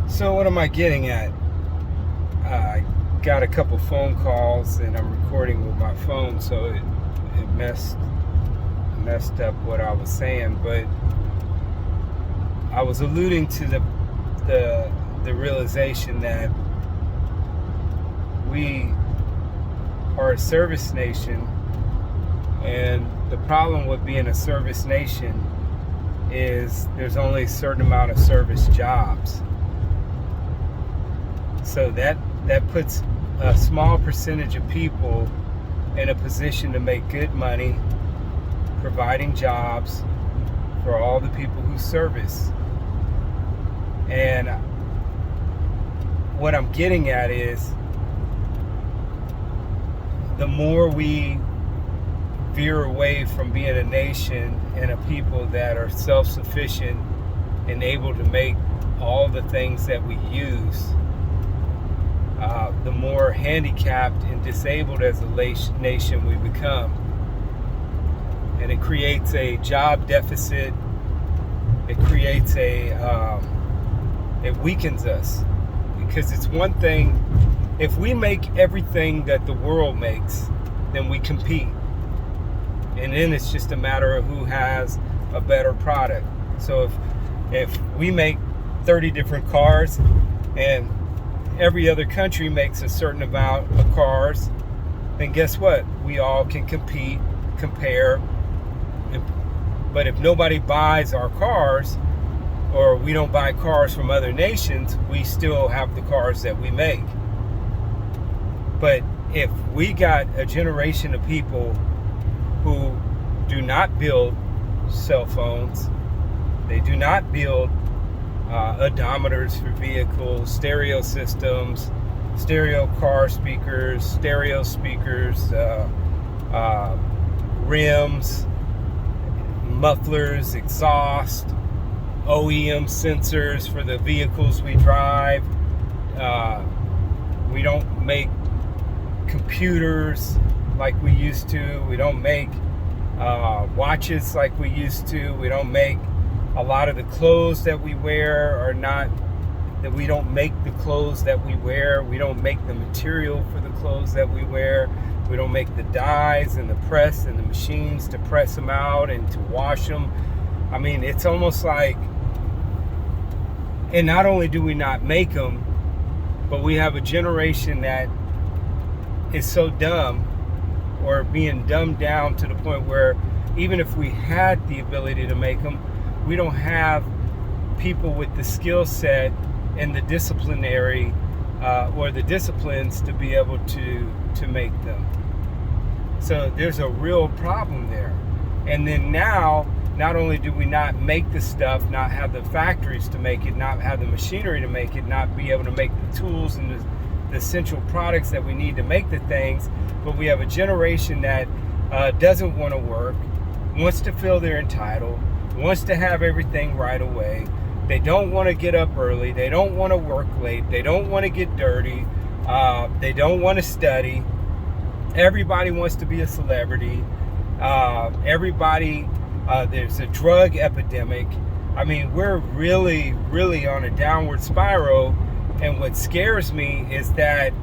So what am I getting at? I got a couple phone calls and I'm recording with my phone, so it messed up what I was saying. But I was alluding to the realization that we are a service nation, and the problem with being a service nation is there's only a certain amount of service jobs. So that puts a small percentage of people in a position to make good money, providing jobs for all the people who service. And what I'm getting at is the more we veer away from being a nation and a people that are self-sufficient and able to make all the things that we use, the more handicapped and disabled as a nation we become. And it creates a job deficit. It creates it weakens us. Because it's one thing, if we make everything that the world makes, then we compete. And then it's just a matter of who has a better product. So if we make 30 different cars and every other country makes a certain amount of cars, then guess what? We all can compete, compare. But if nobody buys our cars, or we don't buy cars from other nations, we still have the cars that we make. But if we got a generation of people who do not build cell phones, they do not build odometers for vehicles, stereo systems, stereo car speakers, stereo speakers, rims, mufflers, exhaust, OEM sensors for the vehicles we drive. We don't make computers like we used to. We don't make watches like we used to. We don't make a lot of the clothes that we wear are not, that we don't make the clothes that we wear. We don't make the material for the clothes that we wear. We don't make the dyes and the press and the machines to press them out and to wash them. I mean, it's almost like, and not only do we not make them, but we have a generation that is so dumb, or being dumbed down to the point where even if we had the ability to make them, we don't have people with the skill set and the disciplinary or the disciplines to be able to make them. So there's a real problem there. And then now, not only do we not make the stuff, not have the factories to make it, not have the machinery to make it, not be able to make the tools and the essential products that we need to make the things, but we have a generation that doesn't want to work, wants to feel they're entitled, wants to have everything right away. They don't want to get up early. They don't want to work late. They don't want to get dirty. They don't want to study. Everybody wants to be a celebrity. There's a drug epidemic. I mean, we're really, really on a downward spiral. And what scares me is that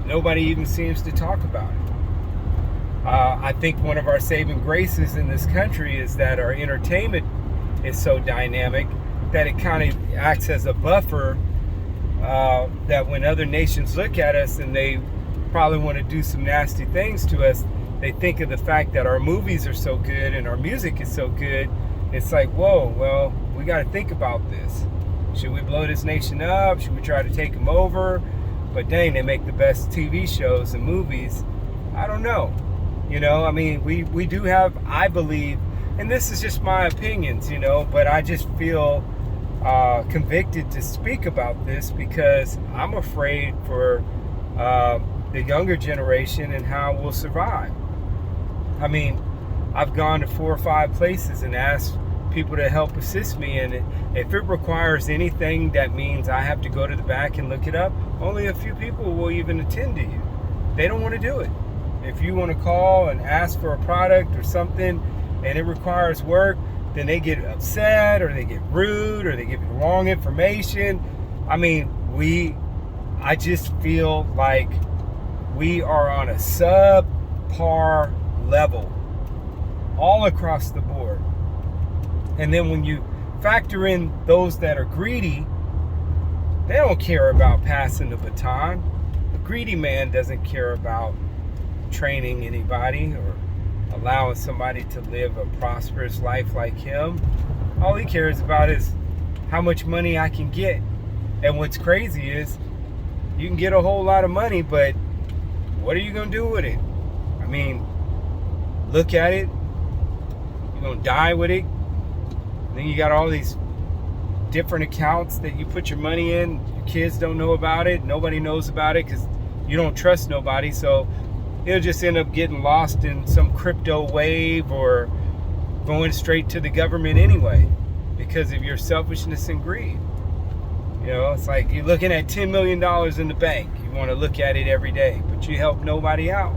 nobody even seems to talk about it. I think one of our saving graces in this country is that our entertainment is so dynamic that it kind of acts as a buffer, that when other nations look at us and they probably want to do some nasty things to us, they think of the fact that our movies are so good and our music is so good. It's like, whoa, well, we got to think about this. Should we blow this nation up? Should we try to take them over? But dang, they make the best TV shows and movies. I don't know. You know, I mean, we do have, I believe, and this is just my opinions, you know, but I just feel convicted to speak about this because I'm afraid for the younger generation and how we'll survive. I mean, I've gone to 4 or 5 places and asked people to help assist me, and if it requires anything that means I have to go to the back and look it up, only a few people will even attend to you. They don't want to do it. If you want to call and ask for a product or something and it requires work, then they get upset or they get rude or they give you the wrong information. I mean, I just feel like we are on a subpar level all across the board. And then when you factor in those that are greedy, they don't care about passing the baton. A greedy man doesn't care about training anybody or allowing somebody to live a prosperous life like him. All he cares about is how much money I can get. And what's crazy is you can get a whole lot of money, but what are you going to do with it? I mean, look at it. You're going to die with it. And then you got all these different accounts that you put your money in. Your kids don't know about it. Nobody knows about it because you don't trust nobody. So it'll just end up getting lost in some crypto wave or going straight to the government anyway because of your selfishness and greed. You know, it's like you're looking at $10 million in the bank. You want to look at it every day, but you help nobody out.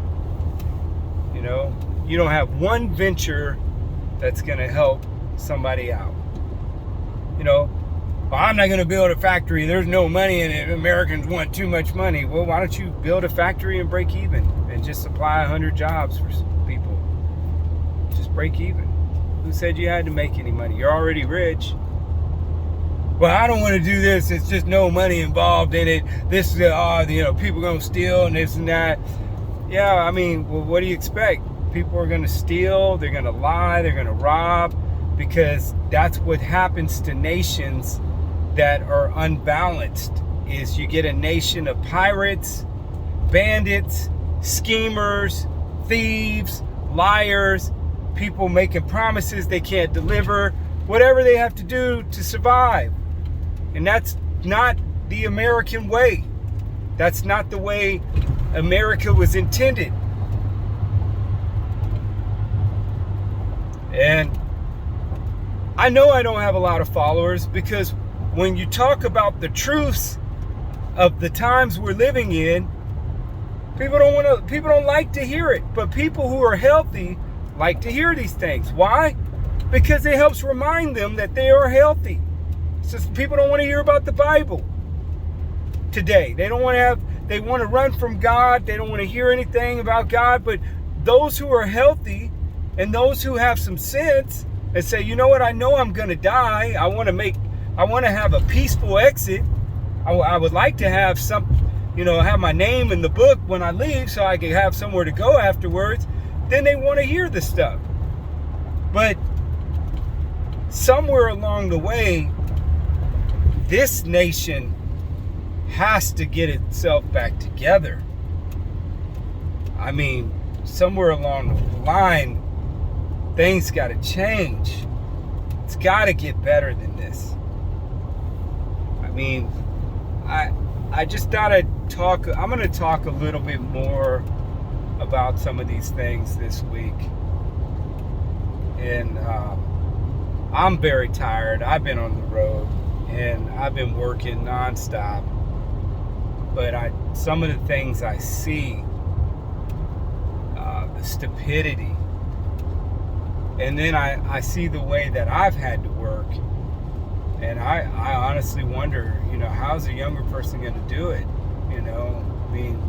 You know, you don't have one venture that's going to help somebody out. You know, well, I'm not going to build a factory. There's no money in it. Americans want too much money. Well, why don't you build a factory and break even and just supply 100 jobs for people? Just break even. Who said you had to make any money? You're already rich. Well, I don't want to do this. It's just no money involved in it. This is, people going to steal and this and that. Yeah, I mean, well, what do you expect? People are going to steal. They're going to lie. They're going to rob because that's what happens to nations that are unbalanced is you get a nation of pirates, bandits, schemers, thieves, liars, people making promises they can't deliver, whatever they have to do to survive. And that's not the American way. That's not the way America was intended. And I know I don't have a lot of followers because when you talk about the truths of the times we're living in, people don't like to hear it. But people who are healthy like to hear these things. Why? Because it helps remind them that they are healthy. So people don't want to hear about the Bible today. They want to run from God. They don't want to hear anything about God. But those who are healthy and those who have some sense and say, you know what, I know I'm going to die. I want to have a peaceful exit. I would like to have have my name in the book when I leave so I can have somewhere to go afterwards. Then they want to hear the stuff. But somewhere along the way, this nation has to get itself back together. I mean, somewhere along the line, things got to change. It's got to get better than this. I mean, I just thought I'm going to talk a little bit more about some of these things this week. And I'm very tired. I've been on the road and I've been working nonstop. But some of the things I see, the stupidity, and then I see the way that I've had to work, and I honestly wonder, how's a younger person going to do it? I mean,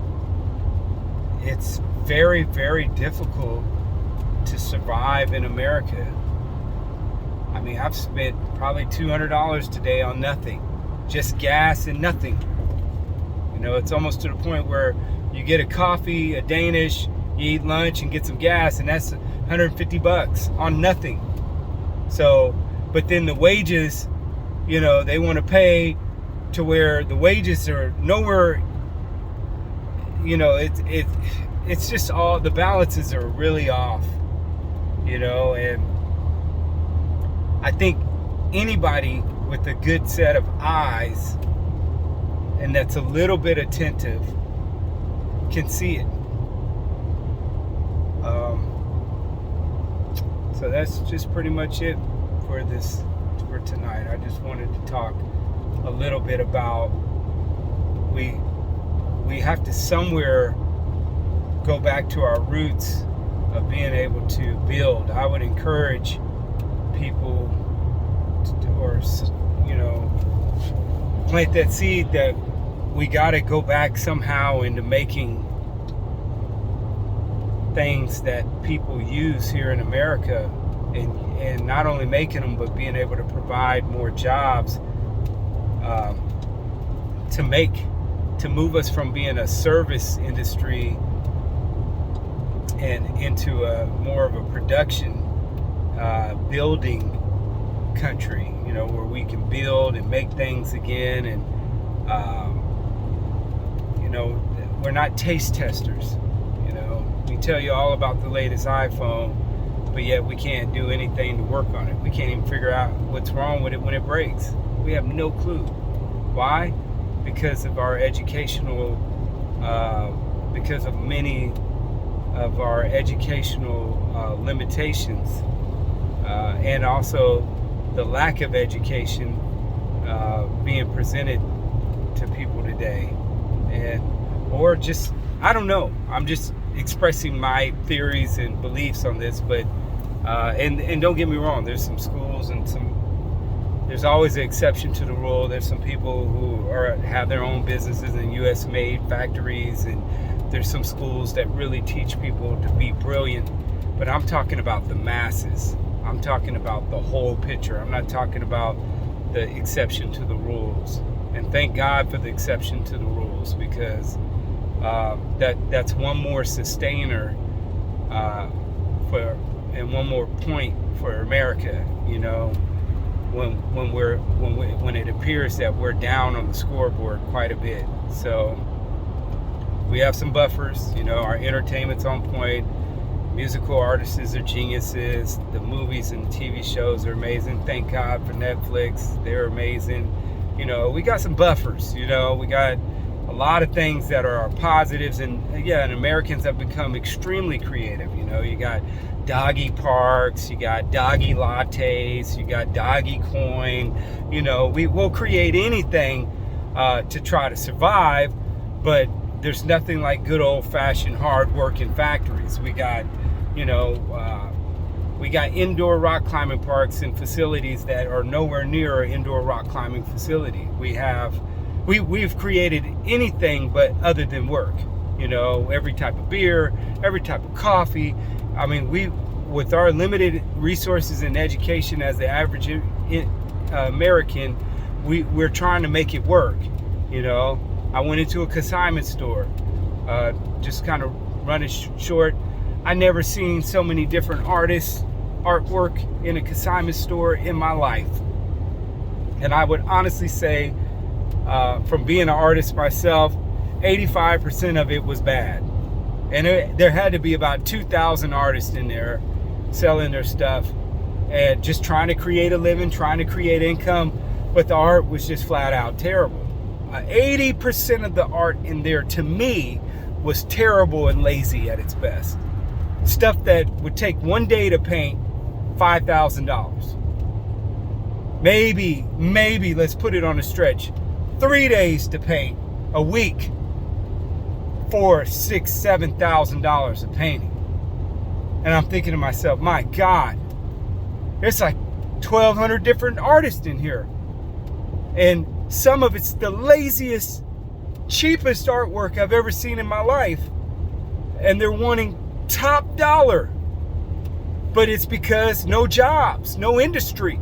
it's very, very difficult to survive in America. I mean, I've spent probably $200 today on nothing, just gas and nothing. It's almost to the point where you get a coffee, a Danish, you eat lunch and get some gas, and that's $150 on nothing. So, but then the wages, they want to pay to where the wages are nowhere. It's just all the balances are really off. And I think anybody with a good set of eyes and that's a little bit attentive can see it. So that's just pretty much it for tonight. I just wanted to talk a little bit about we have to somewhere go back to our roots of being able to build. I would encourage people plant that seed that we got to go back somehow into making things that people use here in America, and not only making them, but being able to provide more jobs, to move us from being a service industry and into a more of a production building country, where we can build and make things again. And we're not taste testers. We tell you all about the latest iPhone, but yet we can't do anything to work on it. We can't even figure out what's wrong with it when it breaks. We have no clue. Why? Because of our educational, because of many of our educational limitations, and also the lack of education being presented to people today. Or just, I don't know, I'm just expressing my theories and beliefs on this. But and don't get me wrong, there's some schools and there's always an exception to the rule. There's some people who have their own businesses in US made factories, and there's some schools that really teach people to be brilliant. But I'm talking about the masses. I'm talking about the whole picture. I'm not talking about the exception to the rules. And thank God for the exception to the rules, because that's one more sustainer and one more point for America. When it appears that we're down on the scoreboard quite a bit. So we have some buffers. Our entertainment's on point. Musical artists are geniuses. The movies and TV shows are amazing. Thank God for Netflix. They're amazing. We got some buffers. We got a lot of things that are positives. And Americans have become extremely creative. You got doggy parks, you got doggy lattes, you got doggy coin. We will create anything to try to survive, but there's nothing like good old-fashioned hard-working factories. We got indoor rock climbing parks and facilities that are nowhere near an indoor rock climbing facility. We've created anything but other than work. Every type of beer, every type of coffee. I mean, with our limited resources and education as the average American, we're trying to make it work. I went into a consignment store, just kind of running short. I never seen so many different artists, artwork in a consignment store in my life. And I would honestly say, from being an artist myself, 85% of it was bad. And there had to be about 2,000 artists in there selling their stuff and just trying to create a living, trying to create income, but the art was just flat out terrible. 80% of the art in there, to me, was terrible and lazy at its best. Stuff that would take one day to paint, $5,000. Maybe, let's put it on a stretch, 3 days to paint, a week, $4,000, $6,000, $7,000 a painting. And I'm thinking to myself, my God, there's like 1,200 different artists in here. And some of it's the laziest, cheapest artwork I've ever seen in my life. And they're wanting top dollar. But it's because no jobs, no industry.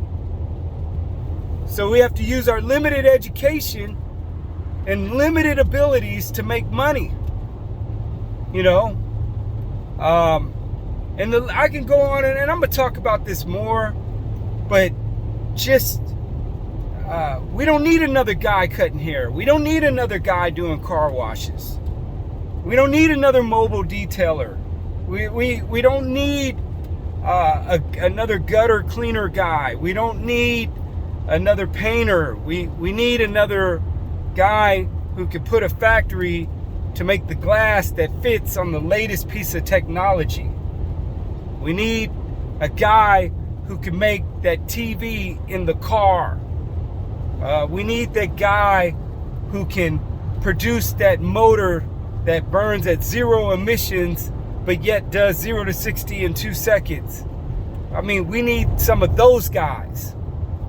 So we have to use our limited education and limited abilities to make money. And I can go on and I'm going to talk about this more, but just, we don't need another guy cutting hair. We don't need another guy doing car washes. We don't need another mobile detailer. We don't need another gutter cleaner guy. We don't need another painter. We need another guy who can put a factory to make the glass that fits on the latest piece of technology. We need a guy who can make that TV in the car. We need that guy who can produce that motor that burns at 0 emissions, but yet does 0 to 60 in 2 seconds. I mean, we need some of those guys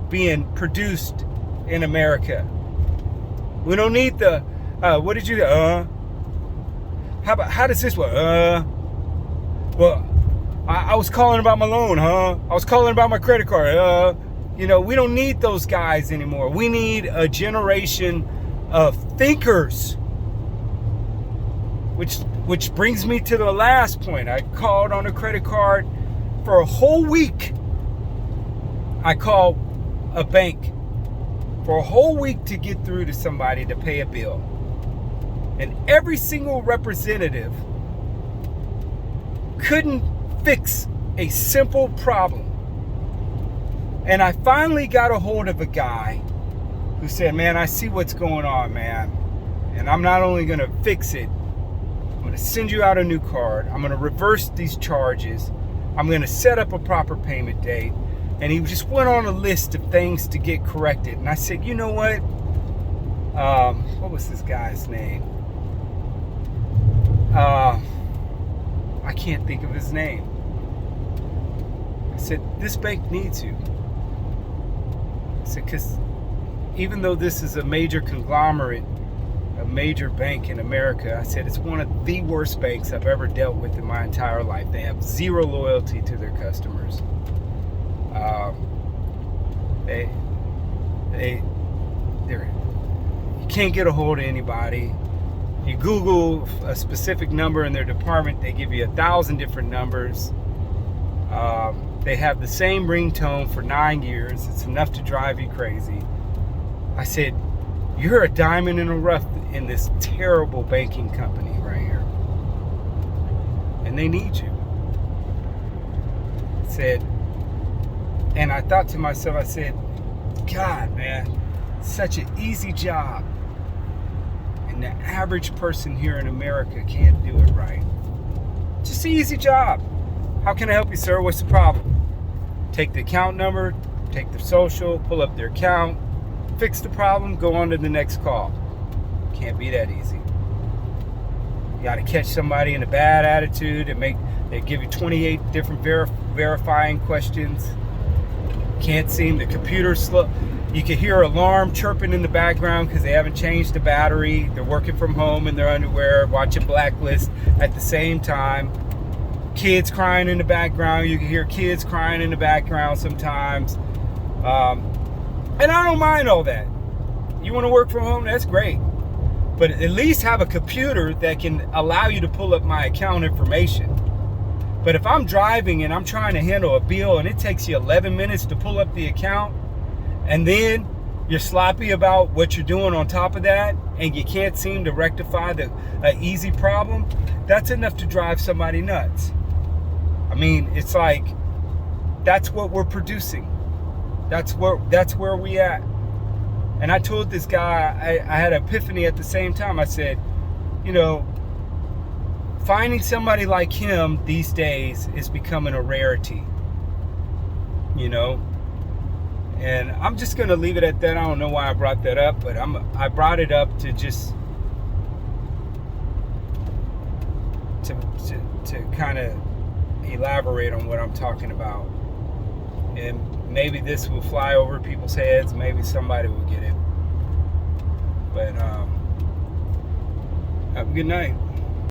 being produced in America. We don't need the, what did you, how does this work? Well, I was calling about my loan, I was calling about my credit card. We don't need those guys anymore. We need a generation of thinkers. Which brings me to the last point. I called on a credit card for a whole week. I called a bank for a whole week to get through to somebody to pay a bill. And every single representative couldn't fix a simple problem. And I finally got a hold of a guy who said, man, I see what's going on, man. And I'm not only going to fix it, I'm going to send you out a new card. I'm going to reverse these charges. I'm going to set up a proper payment date. And he just went on a list of things to get corrected. And I said, you know what? What was this guy's name? I can't think of his name. I said, this bank needs you. I said, because even though this is a major conglomerate, a major bank in America, I said, it's one of the worst banks I've ever dealt with in my entire life. They have zero loyalty to their customers. You can't get a hold of anybody. You Google a specific number in their department, they give you 1,000 different numbers. They have the same ringtone for 9 years. It's enough to drive you crazy. I said, you're a diamond in the rough in this terrible banking company right here. And they need you. I said, and I thought to myself, I said, God, man, such an easy job. And the average person here in America can't do it right. Just an easy job. How can I help you, sir? What's the problem? Take the account number, take the social, pull up their account, fix the problem, go on to the next call. Can't be that easy. You got to catch somebody in a bad attitude and they give you 28 different verifying questions. Can't seem, the computer's slow. You can hear an alarm chirping in the background because they haven't changed the battery. They're working from home in their underwear, watching Blacklist at the same time. Kids crying in the background. You can hear kids crying in the background sometimes. And I don't mind all that. You want to work from home? That's great. But at least have a computer that can allow you to pull up my account information. But if I'm driving and I'm trying to handle a bill and it takes you 11 minutes to pull up the account, and then you're sloppy about what you're doing on top of that, and you can't seem to rectify the easy problem, that's enough to drive somebody nuts. I mean, it's like, that's what we're producing. That's where we at. And I told this guy, I had an epiphany at the same time. I said, finding somebody like him these days is becoming a rarity. And I'm just gonna leave it at that. I don't know why I brought that up, but I brought it up to just to kind of elaborate on what I'm talking about. And maybe this will fly over people's heads. Maybe somebody will get it. But have a good night.